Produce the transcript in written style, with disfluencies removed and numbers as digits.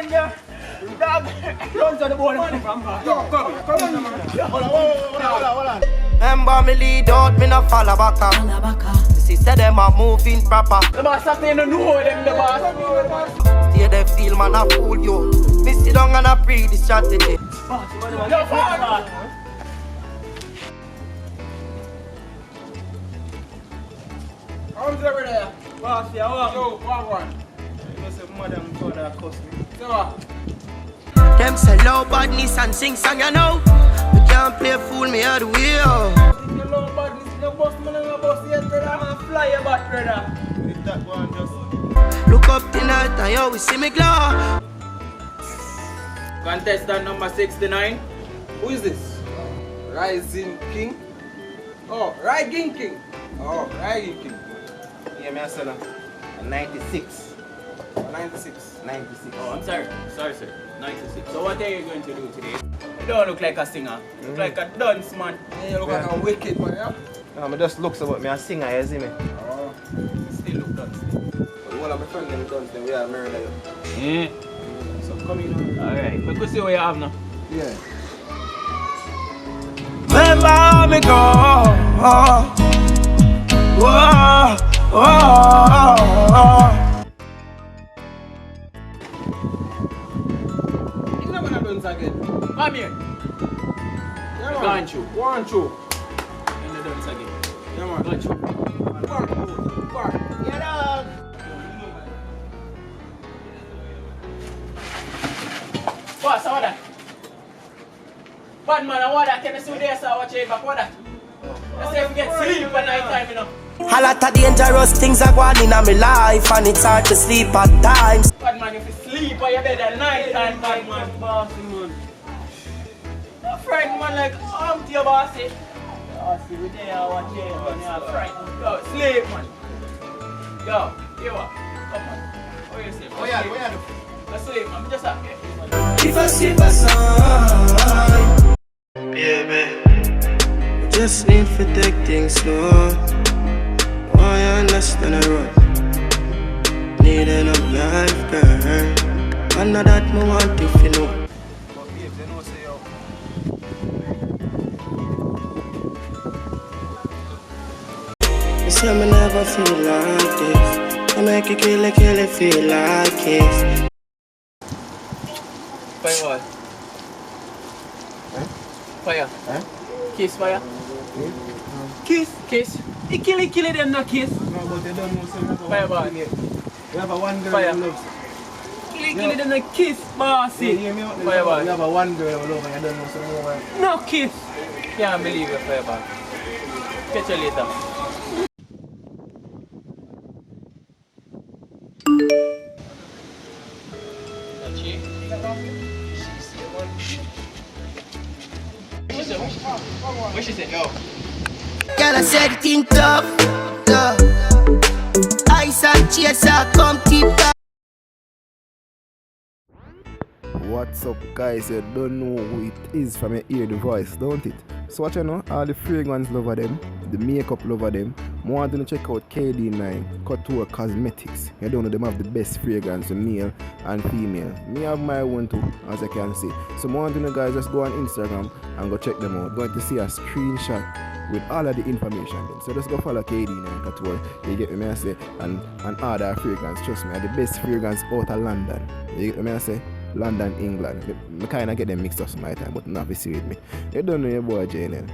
bone there. Dog. Don't touch the bone. Yo, come here. Hold on. Remember me lead out, me no follow back up. She said them are moving proper. The boss have to know them, the boss. Stay there, feel man, I fool you. Me sit down and I pre the strategy. Yo, forward. Arms over there. Boss, yeah, what? Yo, one. You say madam father cost me. So what? Them say low badness and sing song, you know. We can't play fool me out the way. If you low badness, you bust me on a bus yet, brother. I'm a fly your back, brother. If that one just... Look up tonight and you will see me glow. Contestant number 69. Who is this? Rising King. Oh, Rygin King. Oh, Rygin King. Yeah, me a sell a 96. 96. 96. Oh, I'm sorry. Sorry, sir. 96. So what are you going to do today? You don't look like a singer. You look like a dunce, man. Yeah, you look like a wicked man, yeah? No, me just look so me a singer, you see me? Oh, still look dunce. One of my friends them done them, we are married you. Yeah. So come in. Alright, we could see what you have now. Yeah. Remember how me go. You never gonna dance again. Come here. Yeah, man. Go and show. Go and show. And the dance again. Yeah, man. Go and show. Bark. Yeah, dog. Boss, what that? Bad man, what that? Can you see this? Watch your back, what that? Let's say we get sleep at night time, you know. A lot of dangerous things are going in my life and it's hard to sleep at times. Bad man, if you sleep on your bed at night time, bad man, bossy man. No friend man like, I'm to your bossy. Bossy, we there, watch it, man, you're frightened. Go, sleep man. Go, you what? Come on. What you say? Oh yeah, what you do? Go sleep man, just up here. If I skip a song, baby, just need to take things slow. Oh, I understand the road. Need enough life, girl. I know that me want if you know. But babes, they know say yo. You say me never feel like this. I make you kill it, feel like it. Fire what? Huh? Fire. Huh? Kiss fire. Kiss. He kill it, them not kiss. No, but they don't know say we Fire boy. We have a one girl Fire. who loves. Kill it, them not kiss, bossy. You hear me out there? Fire boy. We have a one girl who loves and you don't know say we No kiss. Can't believe it, fire boy. Catch you later. What she said? Yo. Girl, I said think tough, ice and chaser, come tip top. What's up guys, you don't know who it is from your hear the voice, don't it? So what you know, all the fragrance love them, the makeup love them. More than check out KD9 Couture Cosmetics. You don't know them have the best fragrance, male and female. Me have my own too, as I can see. So more than you guys just go on Instagram and go check them out. Going to see a screenshot with all of the information then. So just go follow KD9 Couture. You get me I say, and other fragrance. Trust me, the best fragrance out of London. You get me I say? London, England. I kind of get them mixed up some my time, but not be serious with me. You don't know your boy Jane.